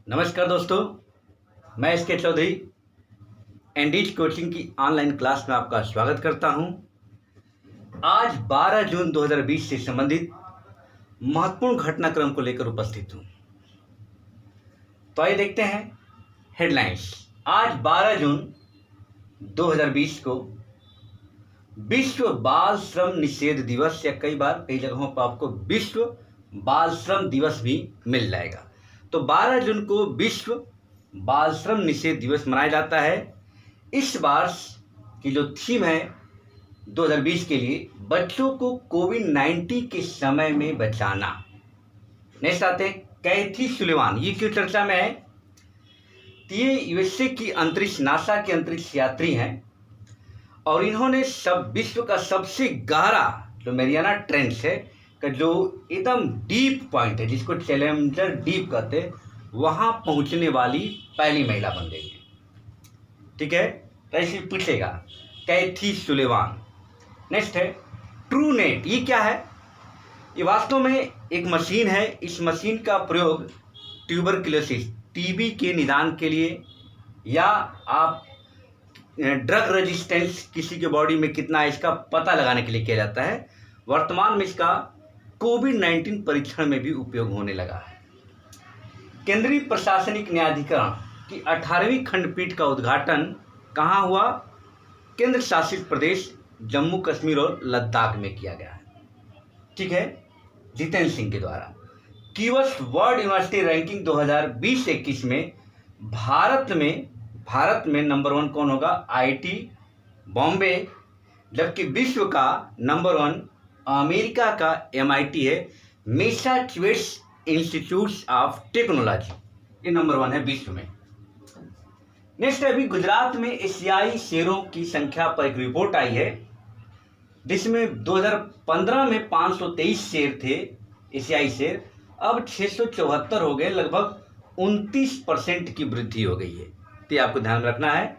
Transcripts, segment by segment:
नमस्कार दोस्तों, मैं एस के चौधरी एंडीज कोचिंग की ऑनलाइन क्लास में आपका स्वागत करता हूं। आज 12 जून 2020 से संबंधित महत्वपूर्ण घटनाक्रम को लेकर उपस्थित हूं। तो आइए देखते हैं हेडलाइंस। आज 12 जून 2020 को विश्व बाल श्रम निषेध दिवस, या कई बार कई जगहों पर आपको विश्व बाल श्रम दिवस भी मिल जाएगा। तो 12 जून को विश्व बाल श्रम निषेध दिवस मनाया जाता है। इस बार की जो थीम है 2020 के लिए, बच्चों को कोविड-19 के समय में बचाना। नेक्स्ट आते हैं कैथी सुलेवान। ये क्यों चर्चा में है? ये यूएसए की नासा के अंतरिक्ष यात्री हैं और इन्होंने विश्व का सबसे गहरा जो मैरियाना ट्रेंच है का जो एकदम डीप पॉइंट है, जिसको चैलेंजर डीप कहते हैं, वहां पहुंचने वाली पहली महिला बन गई है। ठीक है, तो ऐसे पूछेगा कैथी सुलेवान। नेक्स्ट है ट्रू नेट। ये क्या है? ये वास्तव में एक मशीन है। इस मशीन का प्रयोग ट्यूबरक्लोसिस टीबी के निदान के लिए, या आप ड्रग रेजिस्टेंस किसी के बॉडी में कितना है इसका पता लगाने के लिए किया जाता है। वर्तमान में इसका कोविड-19 परीक्षण में भी उपयोग होने लगा है। केंद्रीय प्रशासनिक न्यायाधिकरण की 18वीं खंडपीठ का उद्घाटन कहाँ हुआ? केंद्र शासित प्रदेश जम्मू कश्मीर और लद्दाख में किया गया है। ठीक है, जितेंद्र सिंह के द्वारा। कीवर्स वर्ल्ड यूनिवर्सिटी रैंकिंग 2020-21 में भारत में नंबर 1 कौन होगा? आईआईटी बॉम्बे, जबकि विश्व का नंबर 1 अमेरिका का एमआईटी है, मैसाचुसेट्स इंस्टीट्यूट ऑफ टेक्नोलॉजी। ये नंबर 1 है विश्व में। नेक्स्ट है, अभी गुजरात में एशियाई शेरों की संख्या पर एक रिपोर्ट आई है, जिसमें 2015 में 523 शेर थे एशियाई शेर, अब 674 हो गए। लगभग 29% की वृद्धि हो गई है। तो ये आपको ध्यान रखना है।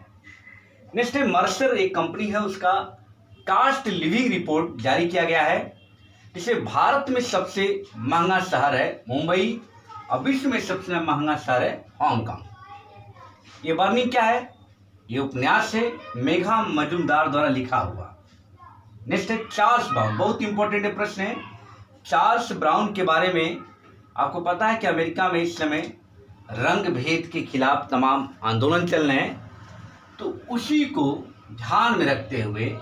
नेक्स्ट है, मर्सर एक कंपनी है, उसका कास्ट लिविंग रिपोर्ट जारी किया गया है, जिसे भारत में सबसे महंगा शहर है मुंबई और विश्व में सबसे महंगा शहर है हांगकांग। ये वर्णन क्या है? ये उपन्यास है, मेघा मजुमदार द्वारा लिखा हुआ। नेक्स्ट है चार्ल्स ब्राउन। बहुत इंपॉर्टेंट प्रश्न है। चार्ल्स ब्राउन के बारे में आपको पता है कि अमेरिका में इस समय रंग भेद के खिलाफ तमाम आंदोलन चल रहे हैं। तो उसी को ध्यान में रखते हुए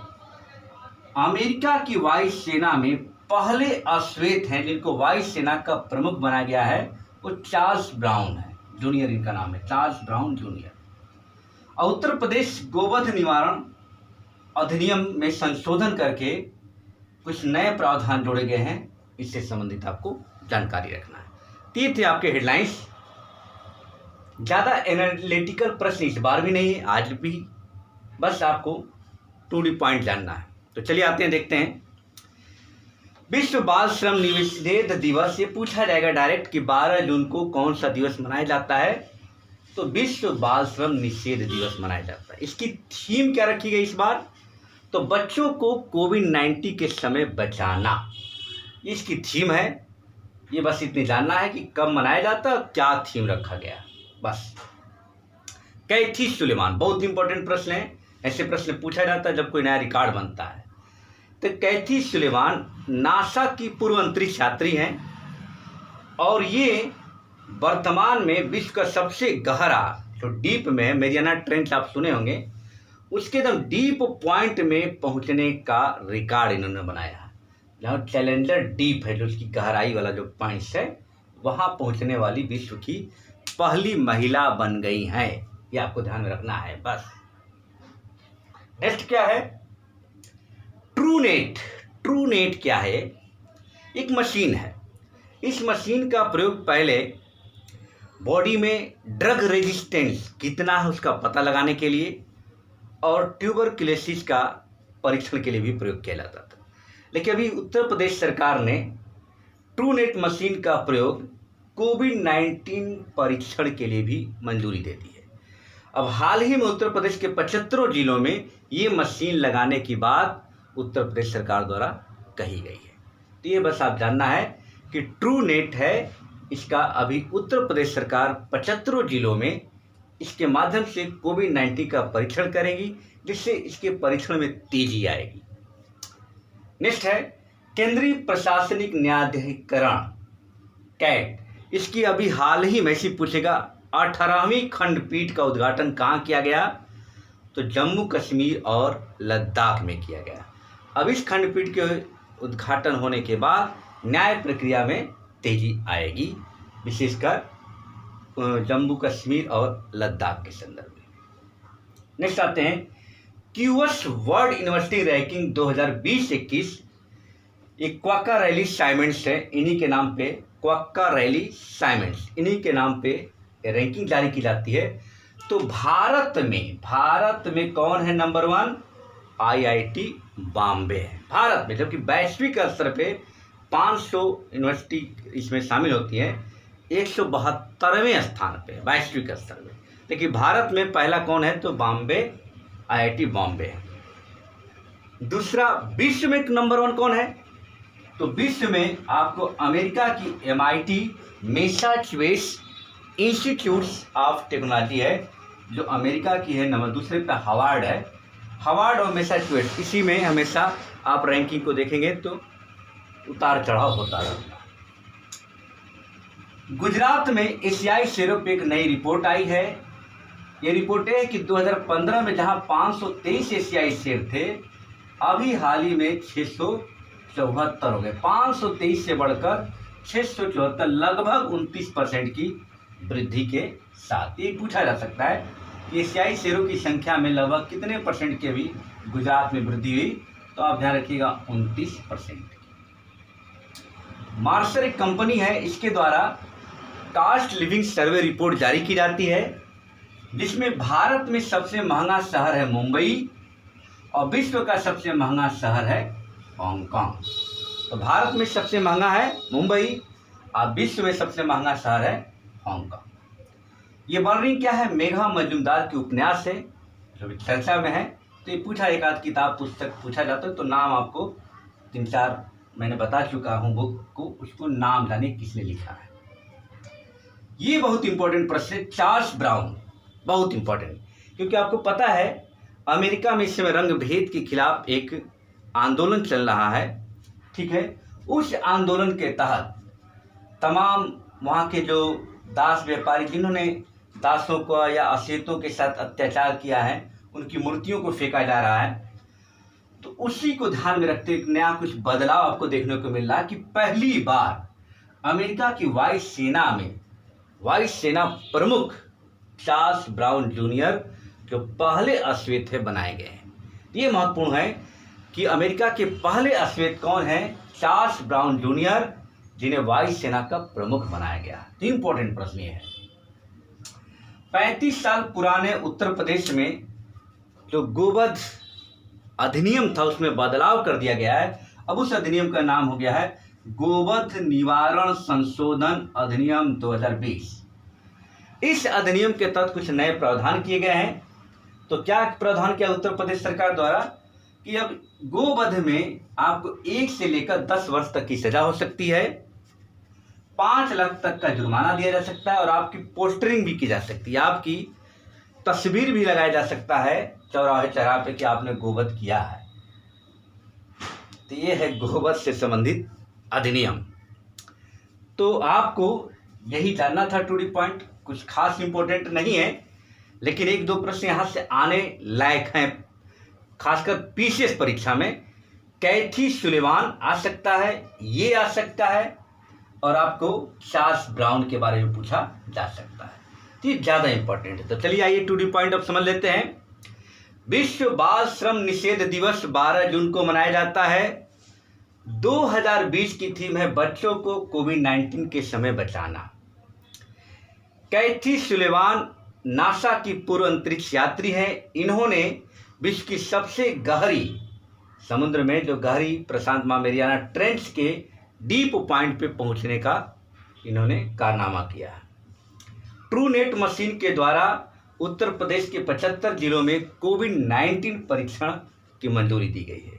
अमेरिका की वायुसेना में पहले अश्वेत हैं जिनको वायुसेना का प्रमुख बनाया गया है, वो चार्ल्स ब्राउन है जूनियर। इनका नाम है चार्ल्स ब्राउन जूनियर। और उत्तर प्रदेश गोवध निवारण अधिनियम में संशोधन करके कुछ नए प्रावधान जोड़े गए हैं। इससे संबंधित आपको जानकारी रखना है। ये थे आपके हेडलाइंस। ज़्यादा एनालिटिकल प्रश्न इस बार भी नहीं है, आज भी, बस आपको टू दी पॉइंट जानना है। तो चलिए आते हैं, देखते हैं विश्व बाल श्रम निषेध दिवस। ये पूछा जाएगा डायरेक्ट कि 12 जून को कौन सा दिवस मनाया जाता है? तो विश्व बाल श्रम निषेध दिवस मनाया जाता है। इसकी थीम क्या रखी गई इस बार? तो बच्चों को कोविड-19 के समय बचाना, इसकी थीम है। ये बस इतनी जानना है कि कब मनाया जाता है और क्या थीम रखा गया, बस। कैथी सुलेवान, बहुत इंपॉर्टेंट प्रश्न है। ऐसे प्रश्न पूछा जाता है जब कोई नया रिकॉर्ड बनता है। तो कैथी सुलेवान नासा की पूर्व अंतरिक्ष यात्री हैं और ये वर्तमान में विश्व का सबसे गहरा जो डीप में है, मैरियाना ट्रेंच आप सुने होंगे, उसके एकदम डीप पॉइंट में पहुंचने का रिकॉर्ड इन्होंने बनाया है। जहाँ चैलेंजर डीप है, जो उसकी गहराई वाला जो पॉइंट है, वहाँ पहुंचने वाली विश्व की पहली महिला बन गई हैं। ये आपको ध्यान में रखना है, बस। नेक्स्ट क्या है? True net. ट्रू नेट क्या है? एक मशीन है। इस मशीन का प्रयोग पहले बॉडी में ड्रग रेजिस्टेंस कितना है उसका पता लगाने के लिए और ट्यूबरक्लोसिस का परीक्षण के लिए भी प्रयोग किया जाता था। लेकिन अभी उत्तर प्रदेश सरकार ने ट्रू नेट मशीन का प्रयोग कोविड-19 परीक्षण के लिए भी मंजूरी दे दी है। अब हाल ही में उत्तर प्रदेश के 75 जिलों में ये मशीन लगाने की बात उत्तर प्रदेश सरकार द्वारा कही गई है। तो ये बस आप जानना है कि ट्रू नेट है इसका अभी उत्तर प्रदेश सरकार 75 जिलों में इसके माध्यम से कोविड-19 का परीक्षण करेगी, जिससे इसके परीक्षण में तेजी आएगी। नेक्स्ट है केंद्रीय प्रशासनिक न्यायाधिकरण कैट, इसकी अभी हाल ही में से पूछेगा 18वीं खंडपीठ का उद्घाटन कहाँ किया गया, तो जम्मू कश्मीर और लद्दाख में किया गया। अब इस खंडपीठ के उद्घाटन होने के बाद न्याय प्रक्रिया में तेजी आएगी, विशेषकर जम्मू कश्मीर और लद्दाख के संदर्भ में। नेक्स्ट आते हैं क्यूएस वर्ल्ड यूनिवर्सिटी रैंकिंग 2020-21, ये क्वाक्का रैली साइमेंट्स है, इन्हीं के नाम पे क्वाक्का रैली साइमेंट्स, इन्हीं के नाम पे रैंकिंग जारी की जाती है। तो भारत में कौन है नंबर 1? आईआईटी बॉम्बे है भारत में, जबकि वैश्विक स्तर पे 500 यूनिवर्सिटी इसमें शामिल होती हैं, 172वें स्थान पे वैश्विक स्तर में। लेकिन भारत में पहला कौन है, तो बॉम्बे, आईआईटी बॉम्बे है। दूसरा विश्व में नंबर 1 कौन है, तो विश्व में आपको अमेरिका की MIT Massachusetts institutes of technology है, जो अमेरिका की है। नंबर दूसरे पे हार्वर्ड है, हार्वर्ड और मैसाचुसेट्स, इसी में हमेशा आप रैंकिंग को देखेंगे तो उतार चढ़ाव होता रहेगा। गुजरात में एशियाई शेरों पे एक नई रिपोर्ट आई है। ये रिपोर्ट है कि 2015 में जहां 523 एशियाई शेर थे, अभी हाल ही में 674 हो गए। 523 से बढ़कर 674, लगभग 29% की वृद्धि के साथ। ये पूछा जा सकता है कि एशियाई शेरों की संख्या में लगभग कितने परसेंट की भी गुजरात में वृद्धि हुई, तो आप ध्यान रखिएगा 29%। मार्शल एक कंपनी है, इसके द्वारा कॉस्ट लिविंग सर्वे रिपोर्ट जारी की जाती है, जिसमें भारत में सबसे महंगा शहर है मुंबई और विश्व का सबसे महंगा शहर है हांगकांग। तो भारत में सबसे महंगा है मुंबई और विश्व में सबसे महंगा शहर है हांगकांग। ये वर्णन क्या है, मेघा मजुमदार की उपन्यास है, जो चर्चा में है। तो ये पूछा, एक आध किताब पुस्तक पूछा जाता है, तो नाम आपको 3-4 मैंने बता चुका हूँ बुक को, उसको नाम जाने किसने लिखा है। ये बहुत इंपॉर्टेंट प्रश्न है, चार्ल्स ब्राउन, बहुत इंपॉर्टेंट, क्योंकि आपको पता है अमेरिका में इस समय रंग भेद के खिलाफ एक आंदोलन चल रहा है, ठीक है। उस आंदोलन के तहत तमाम वहाँ के जो दास व्यापारी, जिन्होंने दासों को या अशेतों के साथ अत्याचार किया है, उनकी मूर्तियों को फेंका जा रहा है। तो उसी को ध्यान में रखते हुए नया कुछ बदलाव आपको देखने को मिल रहा है कि पहली बार अमेरिका की वायु सेना प्रमुख चार्ल्स ब्राउन जूनियर, जो पहले अश्वेत है, बनाए गए हैं। ये महत्वपूर्ण है कि अमेरिका के पहले अश्वेत कौन है, चार्ल्स ब्राउन जूनियर, जिन्हें वायु सेना का प्रमुख बनाया गया। तो इंपॉर्टेंट प्रश्न ये है। 35 साल पुराने उत्तर प्रदेश में जो गोवध अधिनियम था, उसमें बदलाव कर दिया गया है। अब उस अधिनियम का नाम हो गया है गोवध निवारण संशोधन अधिनियम 2020। इस अधिनियम के तहत कुछ नए प्रावधान किए गए हैं। तो क्या प्रावधान किया उत्तर प्रदेश सरकार द्वारा कि अब गोवध में आपको 1 से लेकर 10 वर्ष तक की सजा हो सकती है, 5 लाख तक का जुर्माना दिया जा सकता है और आपकी पोस्टरिंग भी की जा सकती है, आपकी तस्वीर भी लगाया जा सकता है चौराहे चौराहे पे कि आपने गोवध किया है। तो ये है गोवध से संबंधित अधिनियम। तो आपको यही जानना था टू दी पॉइंट, कुछ खास इंपॉर्टेंट नहीं है, लेकिन 1-2 प्रश्न यहाँ से आने लायक हैं, खासकर पीसीएस परीक्षा में। कैथी सुलेवान आ सकता है, ये आ सकता है, और आपको चार्ल्स ब्राउन के बारे में पूछा जा सकता है। तो ये ज़्यादा इंपॉर्टेंट है। तो चलिए आइए टू दी पॉइंट अब समझ लेते हैं। विश्व बाल श्रम निषेध दिवस 12 जून को मनाया जाता है। 2020 की थीम है बच्चों को कोविड-19 के समय बचाना। कैथी सुलेवान नासा की पूर्व अंतरिक्ष यात्री हैं। इन्होंने विश्व की सबसे गहरी समुद्र में, जो गहरी प्रशांत महामेरियाना ट्रेंच के डीप पॉइंट पे पहुंचने का इन्होंने कारनामा किया। ट्रू नेट मशीन के द्वारा उत्तर प्रदेश के 75 जिलों में कोविड-19 परीक्षण की मंजूरी दी गई है।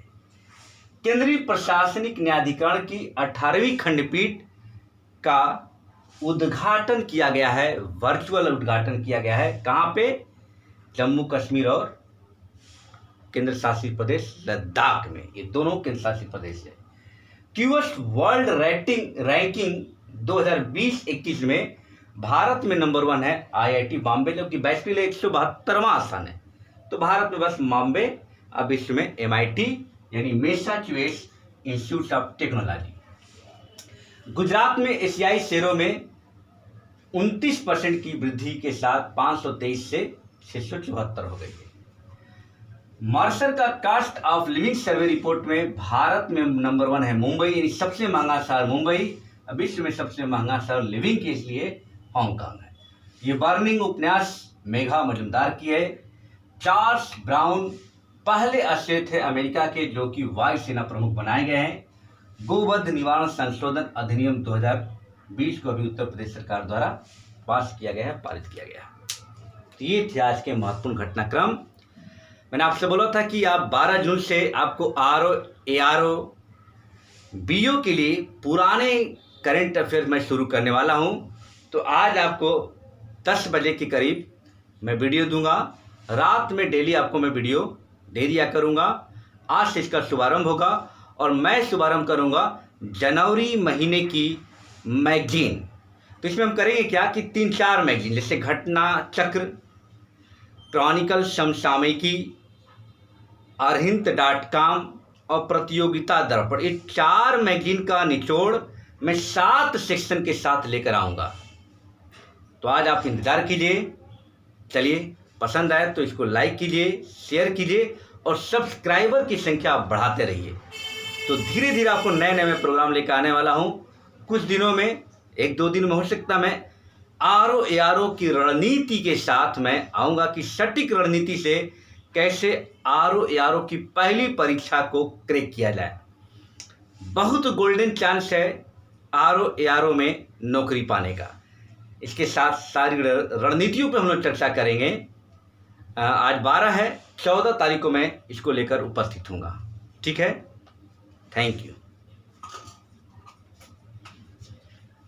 केंद्रीय प्रशासनिक न्यायाधिकरण की 18वीं खंडपीठ का उद्घाटन किया गया है, वर्चुअल उद्घाटन किया गया है। कहाँ पे? जम्मू कश्मीर और केंद्र शासित प्रदेश लद्दाख में। ये दोनों केंद्र शासित प्रदेश है। क्यूएस वर्ल्ड रैंकिंग 2020-21 में भारत में नंबर 1 है आईआईटी बॉम्बे, जो कि वैश्विक 172वां स्थान है। तो भारत में बस बॉम्बे, अब विश्व में एमआईटी यानी Massachusetts institute of technology. Gujarat में एशियाई शेयरों में 29% की वृद्धि के साथ 523 से 674 हो गई है। मार्शल का cost of living survey report में भारत में नंबर 1 है मुंबई, यानी सबसे महंगा शहर मुंबई। विश्व में सबसे महंगा शहर लिविंग के इसलिए हांगकांग है। ये बर्निंग उपन्यास मेघा मजुमदार की है। चार्ल्स ब्राउन पहले ऑस्ट्रेलिया थे अमेरिका के जो कि वायुसेना प्रमुख बनाए गए हैं। गोवध निवारण संशोधन अधिनियम 2020 को अभी उत्तर प्रदेश सरकार द्वारा पास किया गया है, पारित किया गया है। तो ये थे आज के महत्वपूर्ण घटनाक्रम। मैंने आपसे बोला था कि आप 12 जून से आपको आरओ एआरओ बीओ के लिए पुराने करंट अफेयर मैं शुरू करने वाला हूं। तो आज आपको 10 बजे के करीब मैं वीडियो दूंगा। रात में डेली आपको मैं वीडियो दे दिया करूंगा। आज से इसका शुभारंभ होगा और मैं शुभारंभ करूंगा जनवरी महीने की मैगजीन। तो इसमें हम करेंगे क्या कि 3-4 मैगजीन, जैसे घटना चक्र, क्रॉनिकल समसामयिकी, arhint.com और प्रतियोगिता दर्पण, ये 4 मैगजीन का निचोड़ मैं 7 सेक्शन के साथ लेकर आऊँगा। तो आज आप इंतज़ार कीजिए। चलिए, पसंद आए तो इसको लाइक कीजिए, शेयर कीजिए और सब्सक्राइबर की संख्या आप बढ़ाते रहिए। तो धीरे धीरे आपको नए नए मैं प्रोग्राम लेकर आने वाला हूँ। कुछ दिनों में, 1-2 दिन में हो सकता मैं आरओ एआरओ की रणनीति के साथ मैं आऊँगा कि सटीक रणनीति से कैसे आरओ एआरओ की पहली परीक्षा को क्रैक किया जाए। बहुत गोल्डन चांस है आरओ एआरओ में नौकरी पाने का। इसके साथ सारी रणनीतियों पर हम लोग चर्चा करेंगे। आज 12 है, 14 तारीख को मैं इसको लेकर उपस्थित हूँगा। ठीक है, थैंक यू।